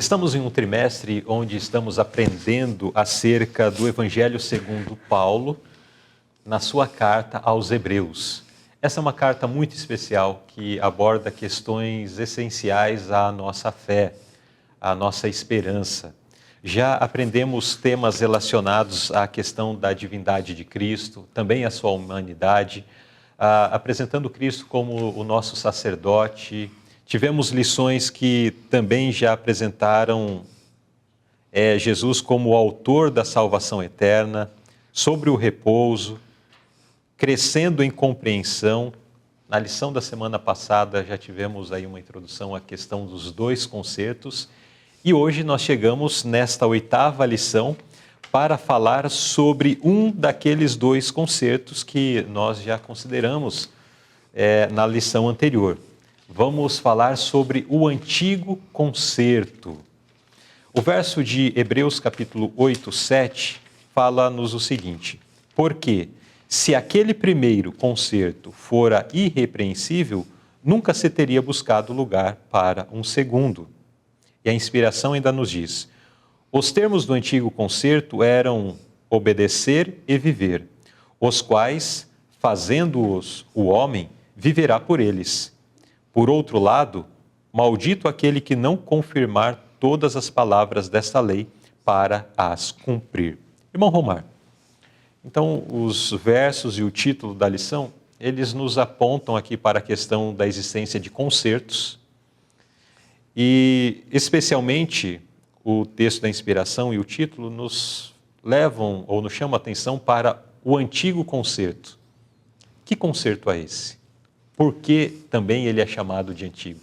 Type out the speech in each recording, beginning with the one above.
Estamos em um trimestre onde estamos aprendendo acerca do Evangelho segundo Paulo, na sua carta aos Hebreus. Essa é uma carta muito especial que aborda questões essenciais à nossa fé, à nossa esperança. Já aprendemos temas relacionados à questão da divindade de Cristo, também à sua humanidade, apresentando Cristo como o nosso sacerdote. Tivemos lições que também já apresentaram Jesus como o autor da salvação eterna, sobre o repouso, crescendo em compreensão. Na lição da semana passada já tivemos aí uma introdução à questão dos dois concertos e hoje nós chegamos nesta 8ª lição para falar sobre um daqueles dois concertos que nós já consideramos na lição anterior. Vamos falar sobre o antigo concerto. O verso de Hebreus capítulo 8, 7 fala-nos o seguinte: porque se aquele primeiro concerto fora irrepreensível, nunca se teria buscado lugar para um segundo. E a inspiração ainda nos diz: os termos do antigo concerto eram obedecer e viver, os quais, fazendo-os o homem, viverá por eles. Por outro lado, maldito aquele que não confirmar todas as palavras desta lei para as cumprir. Irmão Romar, então os versos e o título da lição, eles nos apontam aqui para a questão da existência de concertos e especialmente o texto da inspiração e o título nos levam ou nos chamam a atenção para o antigo concerto. Que concerto é esse? Por que também ele é chamado de antigo?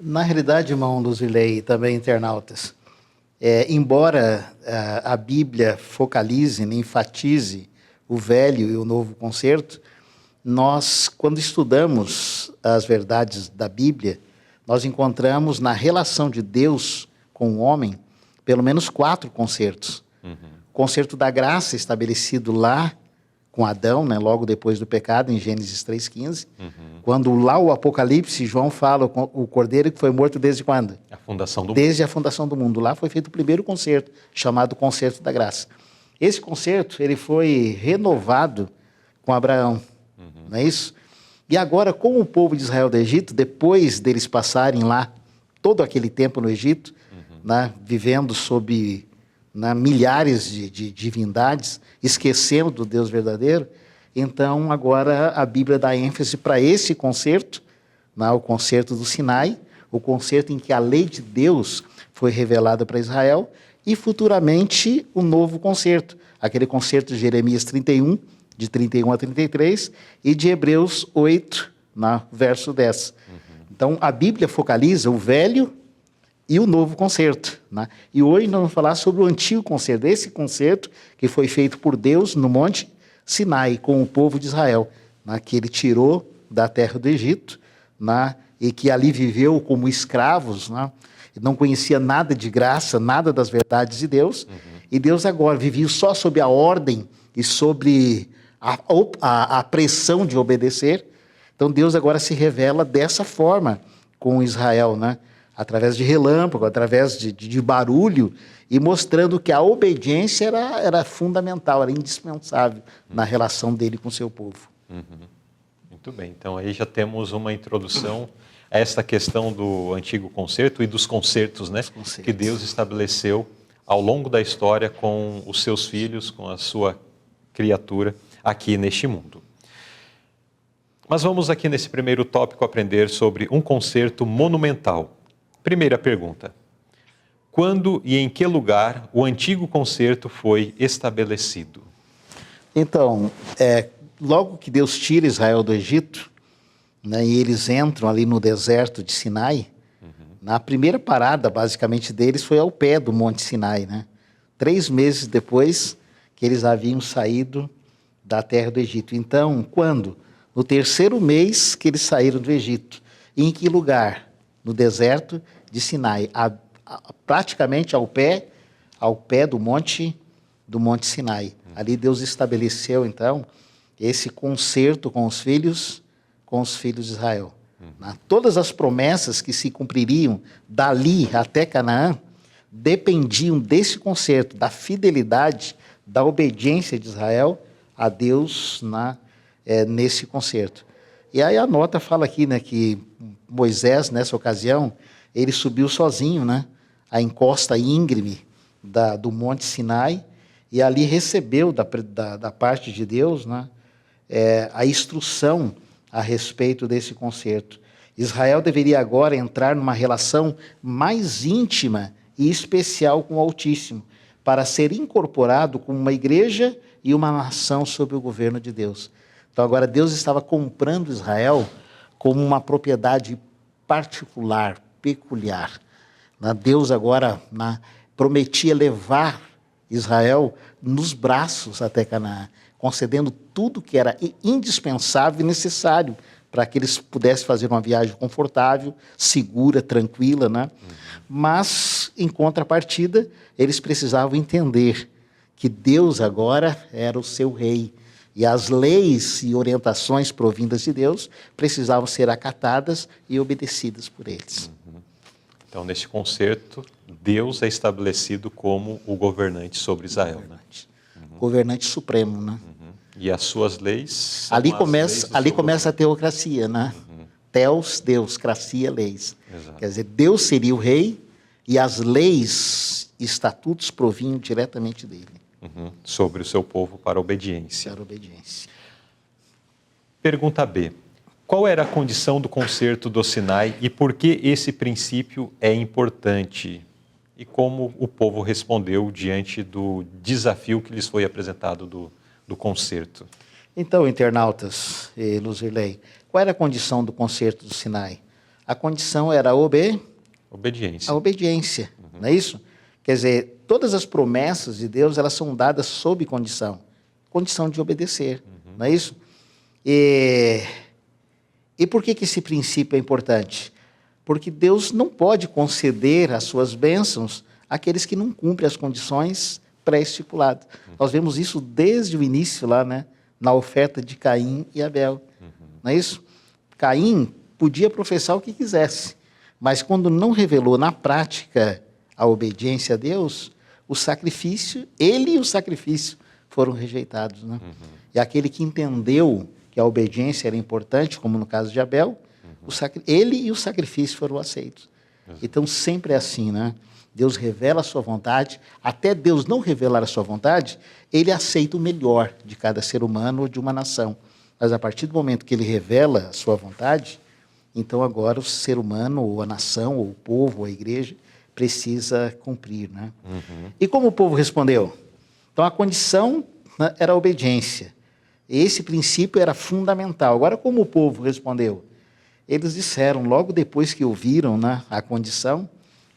Na realidade, irmão Luzilei e também internautas, embora a Bíblia focalize, enfatize o Velho e o Novo Concerto, nós, quando estudamos as verdades da Bíblia, nós encontramos na relação de Deus com o homem, pelo menos 4 concertos. O concerto da graça, estabelecido lá com Adão, né, logo depois do pecado, em Gênesis 3,15. Quando lá o Apocalipse, João fala o cordeiro que foi morto desde quando? A fundação do Desde a fundação do mundo. Lá foi feito o primeiro concerto, chamado Concerto da Graça. Esse concerto, ele foi renovado com Abraão, não é isso? E agora, com o povo de Israel do Egito, depois deles passarem lá todo aquele tempo no Egito, né, vivendo sob milhares de divindades, esquecendo do Deus verdadeiro, então agora a Bíblia dá ênfase para esse concerto, o concerto do Sinai, o concerto em que a lei de Deus foi revelada para Israel, e futuramente o novo concerto, aquele concerto de Jeremias 31, de 31 a 33, e de Hebreus 8, verso 10. Então a Bíblia focaliza o velho e o novo concerto. E hoje nós vamos falar sobre o antigo concerto, esse concerto que foi feito por Deus no Monte Sinai, com o povo de Israel, que ele tirou da terra do Egito, e que ali viveu como escravos, não conhecia nada de graça, nada das verdades de Deus, e Deus agora vivia só sob a ordem e sobre a pressão de obedecer. Então Deus agora se revela dessa forma com Israel, através de relâmpago, através de barulho, e mostrando que a obediência era fundamental, era indispensável na relação dele com o seu povo. Muito bem, então aí já temos uma introdução a esta questão do antigo concerto e dos concertos, que Deus estabeleceu ao longo da história com os seus filhos, com a sua criatura aqui neste mundo. Mas vamos aqui nesse primeiro tópico aprender sobre um concerto monumental. Primeira pergunta: quando e em que lugar o antigo concerto foi estabelecido? Então, logo que Deus tira Israel do Egito, e eles entram ali no deserto de Sinai, a primeira parada, basicamente, deles foi ao pé do Monte Sinai. 3 meses depois que eles haviam saído da terra do Egito. Então, quando? No 3º mês que eles saíram do Egito. E em que lugar? No deserto de Sinai, praticamente ao pé do Monte Sinai. Ali Deus estabeleceu, então, esse concerto com os filhos de Israel. Né? Todas as promessas que se cumpririam dali até Canaã dependiam desse concerto, da fidelidade, da obediência de Israel a Deus nesse concerto. E aí a nota fala aqui, né, que Moisés, nessa ocasião, ele subiu sozinho, né, a encosta íngreme do Monte Sinai, e ali recebeu da parte de Deus, né, a instrução a respeito desse concerto. Israel deveria agora entrar numa relação mais íntima e especial com o Altíssimo, para ser incorporado como uma igreja e uma nação sob o governo de Deus. Então agora Deus estava comprando Israel como uma propriedade particular, peculiar. Deus agora prometia levar Israel nos braços até Canaã, concedendo tudo que era indispensável e necessário para que eles pudessem fazer uma viagem confortável, segura, tranquila, né? Mas, em contrapartida, eles precisavam entender que Deus agora era o seu rei, e as leis e orientações provindas de Deus precisavam ser acatadas e obedecidas por eles. Então, neste concerto, Deus é estabelecido como o governante sobre Israel. Governante supremo, né? E as suas leis... Ali começa a teocracia, né? Theos, Deus, cracia, leis. Exato. Quer dizer, Deus seria o rei e as leis e estatutos provinham diretamente dele. Sobre o seu povo para obediência. Para obediência. Pergunta B. Qual era a condição do concerto do Sinai e por que esse princípio é importante? E como o povo respondeu diante do desafio que lhes foi apresentado do concerto? Então, internautas e Luzirley, qual era a condição do concerto do Sinai? A condição era obediência. A obediência, não é isso? Quer dizer, todas as promessas de Deus, elas são dadas sob condição de obedecer, não é isso? E por que esse princípio é importante? Porque Deus não pode conceder as suas bênçãos àqueles que não cumprem as condições pré-estipuladas. Nós vemos isso desde o início lá, né? Na oferta de Caim e Abel, não é isso? Caim podia professar o que quisesse, mas quando não revelou na prática a obediência a Deus, ele e o sacrifício foram rejeitados, né? E aquele que entendeu que a obediência era importante, como no caso de Abel, ele e o sacrifício foram aceitos. Então sempre é assim, né? Deus revela a sua vontade, até Deus não revelar a sua vontade, ele aceita o melhor de cada ser humano ou de uma nação. Mas a partir do momento que ele revela a sua vontade, então agora o ser humano, ou a nação, ou o povo, ou a igreja, precisa cumprir, né? E como o povo respondeu? Então a condição, né, era a obediência. Esse princípio era fundamental. Agora, como o povo respondeu? Eles disseram, logo depois que ouviram, né, a condição,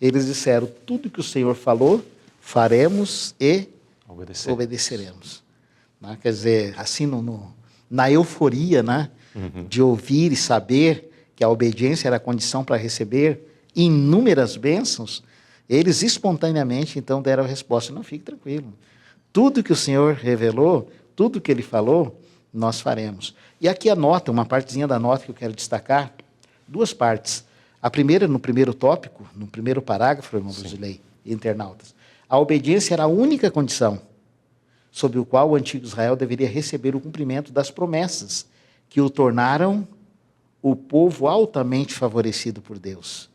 eles disseram, tudo que o Senhor falou, faremos e obedeceremos. Né? Quer dizer, assim, na euforia, né, de ouvir e saber que a obediência era a condição para receber inúmeras bênçãos, eles espontaneamente, então, deram a resposta, não, fique tranquilo. Tudo que o Senhor revelou, tudo que Ele falou, nós faremos. E aqui a nota, uma partezinha da nota que eu quero destacar, duas partes. A primeira, no primeiro tópico, no primeiro parágrafo, irmão Luzirley e internautas, a obediência era a única condição sob o qual o antigo Israel deveria receber o cumprimento das promessas que o tornaram o povo altamente favorecido por Deus.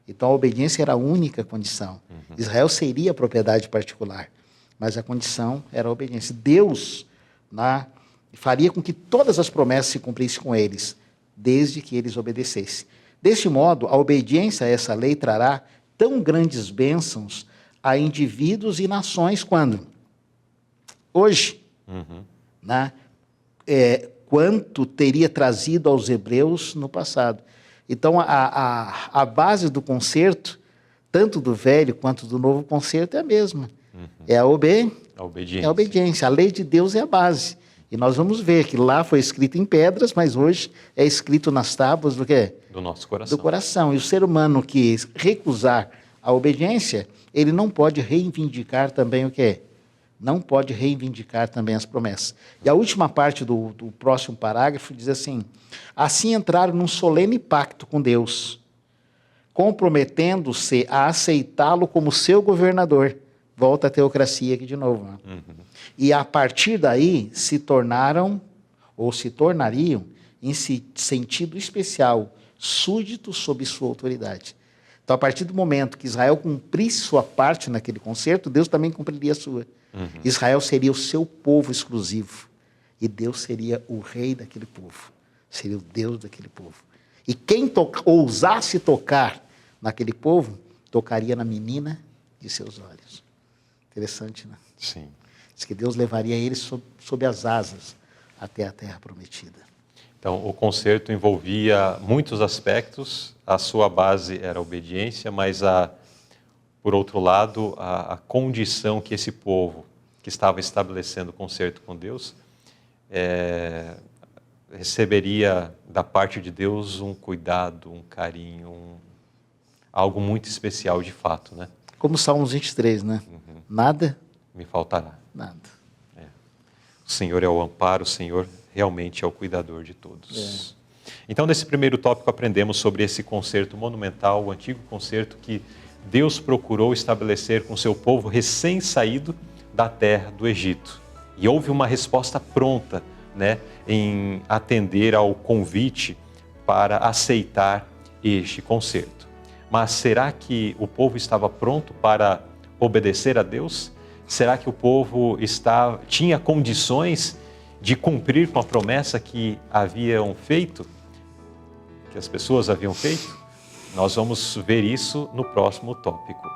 Então a obediência era a única condição. Israel seria a propriedade particular, mas a condição era a obediência. Deus faria com que todas as promessas se cumprissem com eles, desde que eles obedecessem. Deste modo, a obediência a essa lei trará tão grandes bênçãos a indivíduos e nações quando? Hoje. Quanto teria trazido aos hebreus no passado. Então, a base do concerto, tanto do velho quanto do novo concerto, é a mesma. É a obediência. É a obediência. A lei de Deus é a base. E nós vamos ver que lá foi escrito em pedras, mas hoje é escrito nas tábuas do quê? Do nosso coração. Do coração. E o ser humano que recusar a obediência, ele não pode reivindicar também o quê? não pode reivindicar também as promessas. E a última parte do próximo parágrafo diz assim: assim entraram num solene pacto com Deus, comprometendo-se a aceitá-lo como seu governador. Volta a teocracia aqui de novo. Né? E a partir daí se tornariam, em sentido especial, súditos sob sua autoridade. Então, a partir do momento que Israel cumprisse sua parte naquele concerto, Deus também cumpriria a sua. Israel seria o seu povo exclusivo. E Deus seria o rei daquele povo. Seria o Deus daquele povo. E quem ousasse tocar naquele povo, tocaria na menina de seus olhos. Interessante, né? Sim. Diz que Deus levaria eles sob as asas até a terra prometida. Então, o concerto envolvia muitos aspectos, a sua base era a obediência, mas, por outro lado, a condição que esse povo, que estava estabelecendo o concerto com Deus, receberia da parte de Deus um cuidado, um carinho, algo muito especial de fato, né? Como Salmos 23, né? Nada me faltará. Nada. O Senhor é o amparo, o Senhor realmente é o cuidador de todos. Então, nesse primeiro tópico, aprendemos sobre esse concerto monumental, o antigo concerto que Deus procurou estabelecer com seu povo recém-saído da terra do Egito. E houve uma resposta pronta, né, em atender ao convite para aceitar este concerto. Mas será que o povo estava pronto para obedecer a Deus? Será que o povo tinha condições de cumprir com a promessa que haviam feito? Que as pessoas haviam feito? Nós vamos ver isso no próximo tópico.